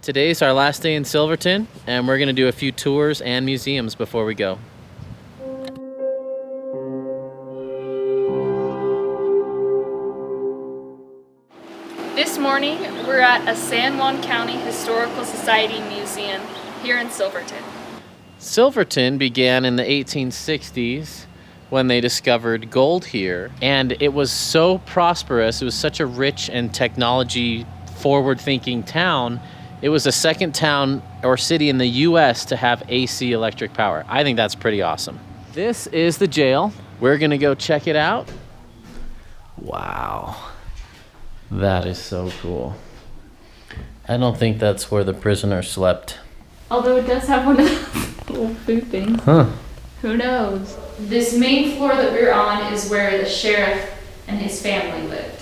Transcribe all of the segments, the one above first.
Today's our last day in Silverton, and we're gonna do a few tours and museums before we go. This morning, we're at a San Juan County Historical Society museum here in Silverton. Silverton began in the 1860s when they discovered gold here, and it was so prosperous, it was such a rich and technology forward-thinking town. It was the second town or city in the US to have AC electric power. I think that's pretty awesome. This is the jail. We're gonna go check it out. Wow, that is so cool. I don't think that's where the prisoner slept. Although it does have one of those little food things. Huh. Who knows? This main floor that we're on is where the sheriff and his family lived.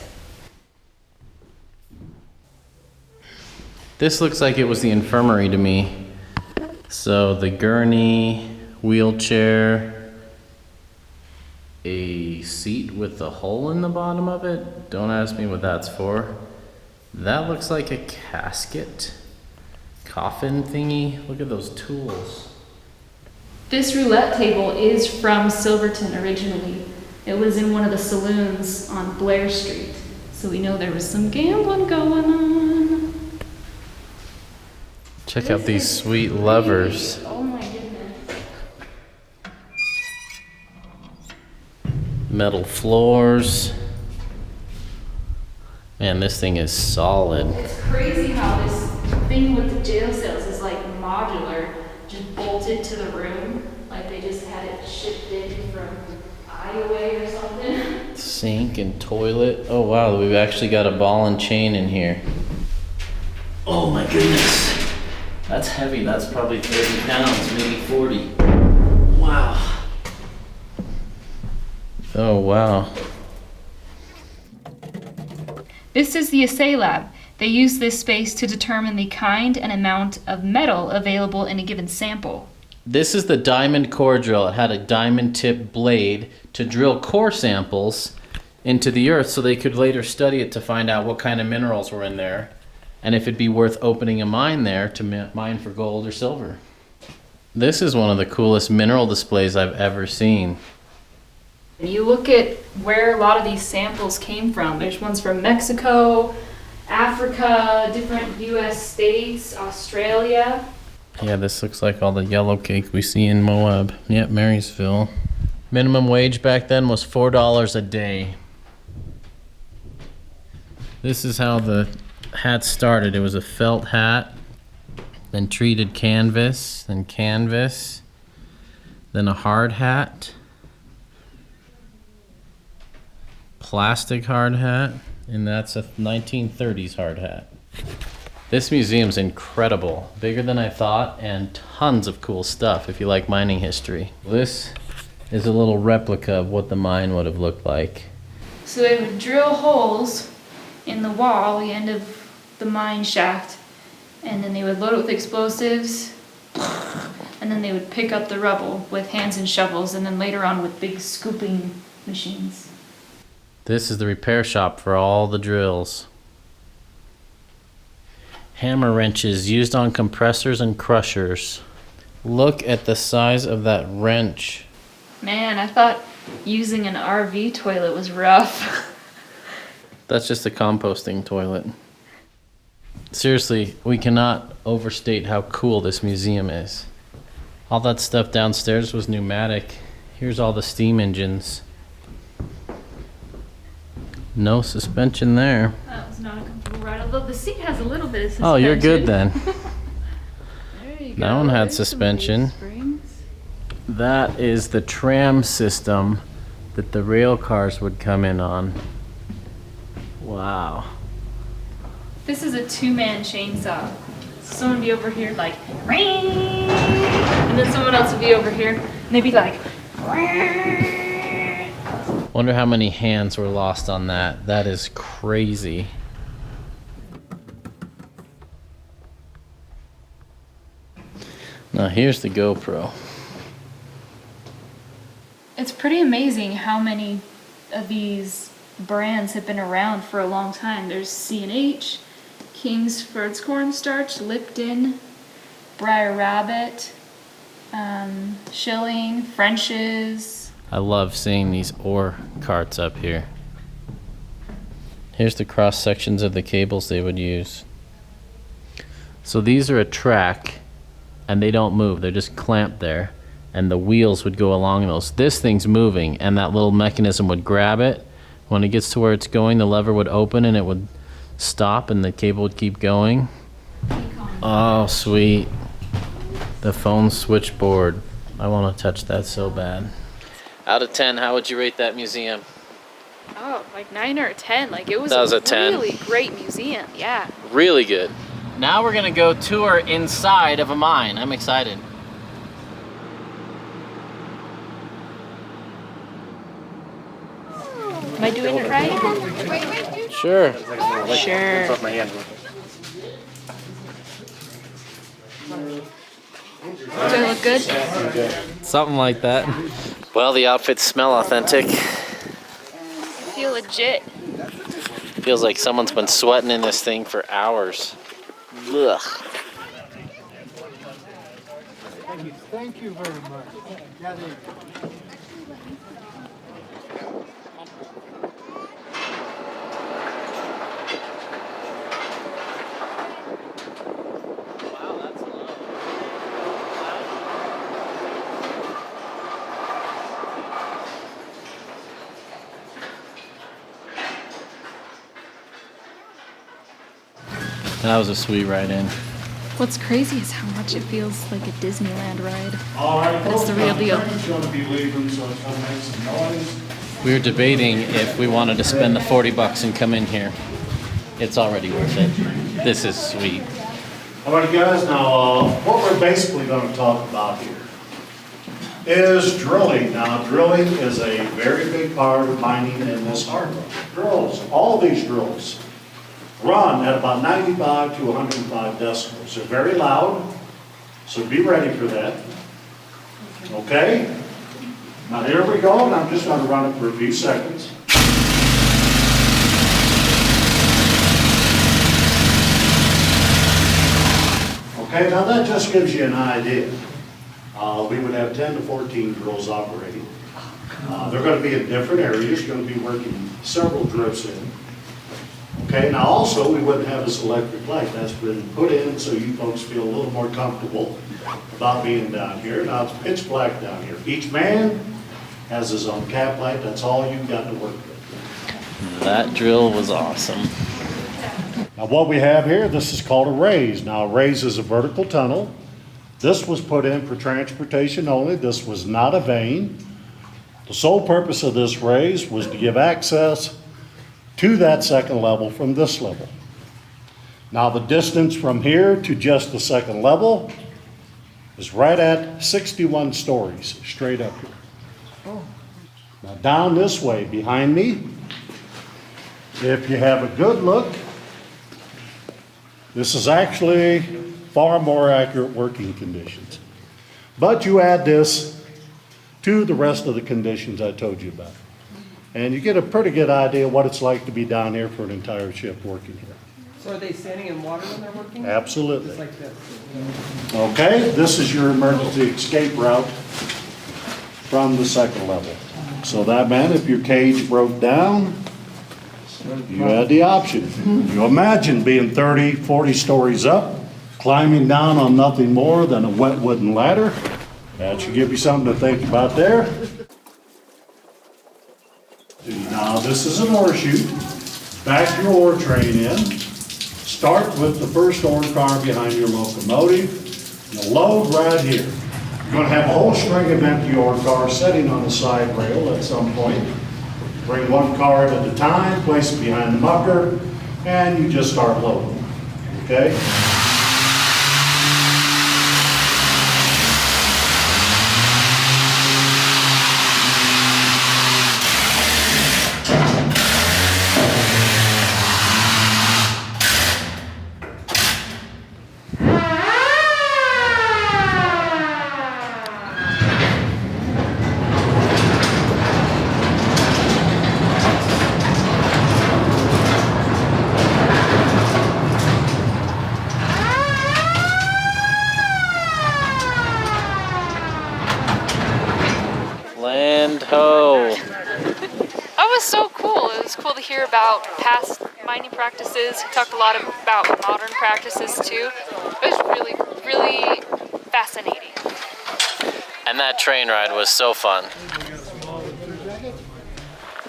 This looks like it was the infirmary to me. So the gurney, wheelchair, a seat with a hole in the bottom of it. Don't ask me what that's for. That looks like a casket, coffin thingy. Look at those tools. This roulette table is from Silverton originally. It was in one of the saloons on Blair Street. So we know there was some gambling going on. Check out these sweet levers. Oh my goodness. Metal floors. Man, this thing is solid. It's crazy how this thing with the jail cells is like modular, just bolted to the room. Like they just had it shipped in from Iowa or something. Sink and toilet. Oh wow, we've actually got a ball and chain in here. Oh my goodness. That's heavy. That's probably 30 pounds, maybe 40. Wow. Oh wow. This is the assay lab. They use this space to determine the kind and amount of metal available in a given sample. This is the diamond core drill. It had a diamond tip blade to drill core samples into the earth so they could later study it to find out what kind of minerals were in there and if it'd be worth opening a mine there to mine for gold or silver. This is one of the coolest mineral displays I've ever seen. You look at where a lot of these samples came from. There's ones from Mexico, Africa, different US states, Australia. Yeah, this looks like all the yellow cake we see in Moab. Yep, Marysville. Minimum wage back then was $4 a day. This is how the hat started. It was a felt hat, then treated canvas, then canvas, then a hard hat, plastic hard hat, and that's a 1930s hard hat. This museum's incredible, bigger than I thought, and tons of cool stuff if you like mining history. This is a little replica of what the mine would have looked like. So they would drill holes in the wall, the end of the mine shaft, and then they would load it with explosives, and then they would pick up the rubble with hands and shovels, and then later on with big scooping machines. This is the repair shop for all the drills. Hammer wrenches used on compressors and crushers. Look at the size of that wrench. Man, I thought using an RV toilet was rough. That's just a composting toilet. Seriously, we cannot overstate how cool this museum is. All that stuff downstairs was pneumatic. Here's all the steam engines. No suspension there. That was not a comfortable ride, although the seat has a little bit of suspension. Oh, you're good then. There you go. That one had There's some suspension. springs. That is the tram system that the rail cars would come in on. Wow. This is a two-man chainsaw. So someone would be over here like, ring, and then someone else would be over here, and they'd be like, ring. Wonder how many hands were lost on that. That is crazy. Now here's the GoPro. It's pretty amazing how many of these brands have been around for a long time. There's C&H, Kingsford's cornstarch, Lipton, Briar Rabbit, Shilling, French's. I love seeing these ore carts up here. Here's the cross sections of the cables they would use. So these are a track and they don't move, they're just clamped there, and the wheels would go along those. This thing's moving and that little mechanism would grab it. When it gets to where it's going, the lever would open and it would stop and the cable would keep going. Oh, sweet. The phone switchboard. I want to touch that so bad. Out of 10, how would you rate that museum? Oh, like 9 or a 10. Like it was, That was a 10. Really great museum. Yeah. Really good. Now we're gonna go tour inside of a mine. I'm excited. Am I doing it right? Sure. Sure. Put my hand. Do I look good? Something like that. Well, the outfits smell authentic. I feel legit. Feels like someone's been sweating in this thing for hours. Ugh. Thank you very much. Wow, that's low. That was a sweet ride in. What's crazy is how much it feels like a Disneyland ride. All right, But it's the real deal. Train's gonna be leaving, so it's gonna make some noise. We were debating if we wanted to spend the $40 and come in here. It's already worth it. This is sweet. All right, guys, now, what we're basically gonna talk about here is drilling. Now, drilling is a very big part of mining in this harbor. Drills, all these drills run at about 95 to 105 decibels. They're very loud, so be ready for that. Okay? Now here we go, and I'm just going to run it for a few seconds. Okay, now that just gives you an idea. We would have 10 to 14 drills operating. They're going to be in different areas, going to be working several drifts in. Okay, now also we wouldn't have this electric light. That's been put in so you folks feel a little more comfortable about being down here. Now it's pitch black down here. Each man has his own cap light. That's all you've got to work with. That drill was awesome. Now what we have here, this is called a raise. Now a raise is a vertical tunnel. This was put in for transportation only. This was not a vein. The sole purpose of this raise was to give access to that second level from this level. Now the distance from here to just the second level is right at 61 stories, straight up here. Now down this way behind me, if you have a good look, this is actually far more accurate working conditions. But you add this to the rest of the conditions I told you about. And you get a pretty good idea what it's like to be down here for an entire ship working here. So are they standing in water when they're working? Absolutely. Just like this? Okay, this is your emergency escape route from the second level. So that meant if your cage broke down, you had the option. You imagine being 30, 40 stories up, climbing down on nothing more than a wet wooden ladder. That should give you something to think about there. Now this is an ore chute. Back your ore train in. Start with the first ore car behind your locomotive. You'll load right here. You're going to have a whole string of empty ore cars sitting on the side rail at some point. Bring one car at a time, place it behind the mucker, and you just start loading. Okay? ho. That was so cool. It was cool to hear about past mining practices. He talked a lot about modern practices too. It was really, really fascinating. And that train ride was so fun.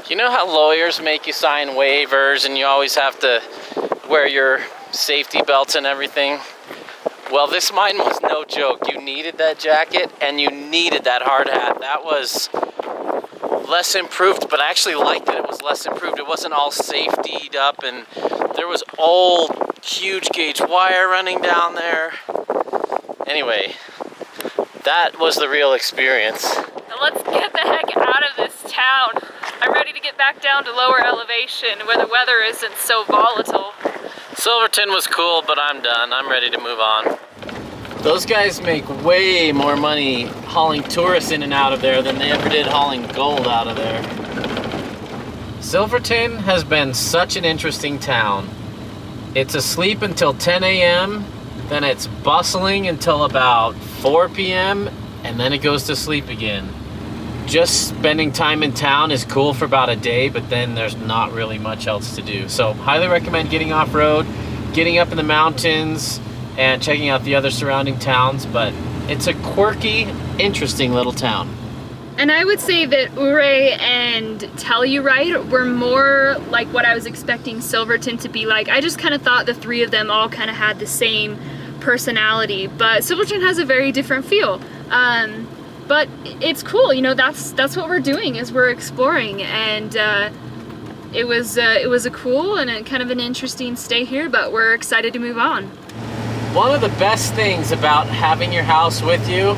You know how lawyers make you sign waivers and you always have to wear your safety belts and everything? Well, this mine was no joke. You needed that jacket and you needed that hard hat. That was less improved, but I actually liked that it was less improved. It wasn't all safetied up, and there was old, huge gauge wire running down there. Anyway, that was the real experience. Now let's get the heck out of this town. I'm ready to get back down to lower elevation where the weather isn't so volatile. Silverton was cool, but I'm done. I'm ready to move on. Those guys make way more money hauling tourists in and out of there than they ever did hauling gold out of there. Silverton has been such an interesting town. It's asleep until 10 a.m., then it's bustling until about 4 p.m., and then it goes to sleep again. Just spending time in town is cool for about a day, but then there's not really much else to do. So highly recommend getting off-road, getting up in the mountains, and checking out the other surrounding towns, but it's a quirky, interesting little town. And I would say that Ouray and Telluride were more like what I was expecting Silverton to be like. I just kind of thought the three of them all kind of had the same personality, but Silverton has a very different feel. But it's cool, you know, that's what we're doing, is we're exploring, and it was a cool and a kind of an interesting stay here, but we're excited to move on. One of the best things about having your house with you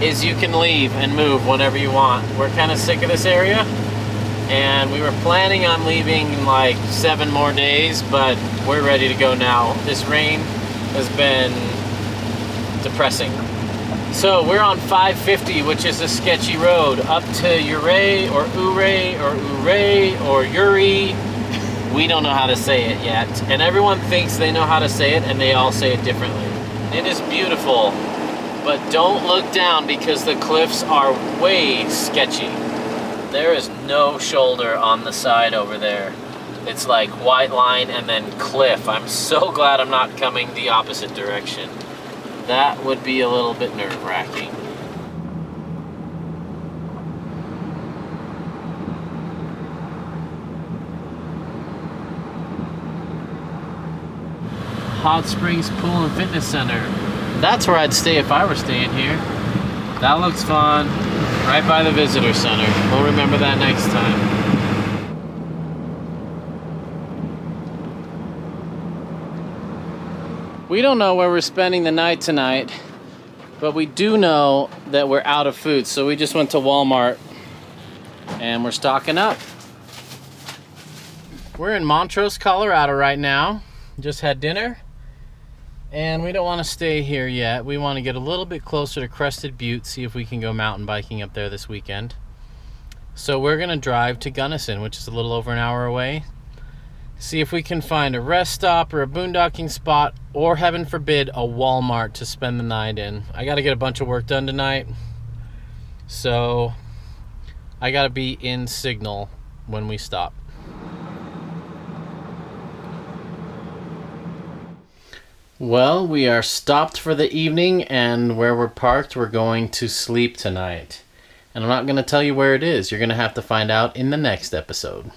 is you can leave and move whenever you want. We're kind of sick of this area, and we were planning on leaving in like 7 more days, but we're ready to go now. This rain has been depressing. So we're on 550, which is a sketchy road, up to Ouray or Ouray or Uri. We don't know how to say it yet, and everyone thinks they know how to say it, and they all say it differently. It is beautiful, but don't look down because the cliffs are way sketchy. There is no shoulder on the side over there. It's like white line and then cliff. I'm so glad I'm not coming the opposite direction. That would be a little bit nerve-wracking. Hot Springs Pool and Fitness Center. That's where I'd stay if I were staying here. That looks fun. Right by the visitor center. We'll remember that next time. We don't know where we're spending the night tonight, but we do know that we're out of food, so we just went to Walmart and we're stocking up. We're in Montrose, Colorado right now. Just had dinner. And we don't want to stay here yet. We want to get a little bit closer to Crested Butte, see if we can go mountain biking up there this weekend. So we're going to drive to Gunnison, which is a little over an hour away. See if we can find a rest stop or a boondocking spot, or heaven forbid, a Walmart to spend the night in. I got to get a bunch of work done tonight. So I got to be in Signal when we stop. Well, we are stopped for the evening, and where we're parked, we're going to sleep tonight. And I'm not going to tell you where it is. You're going to have to find out in the next episode.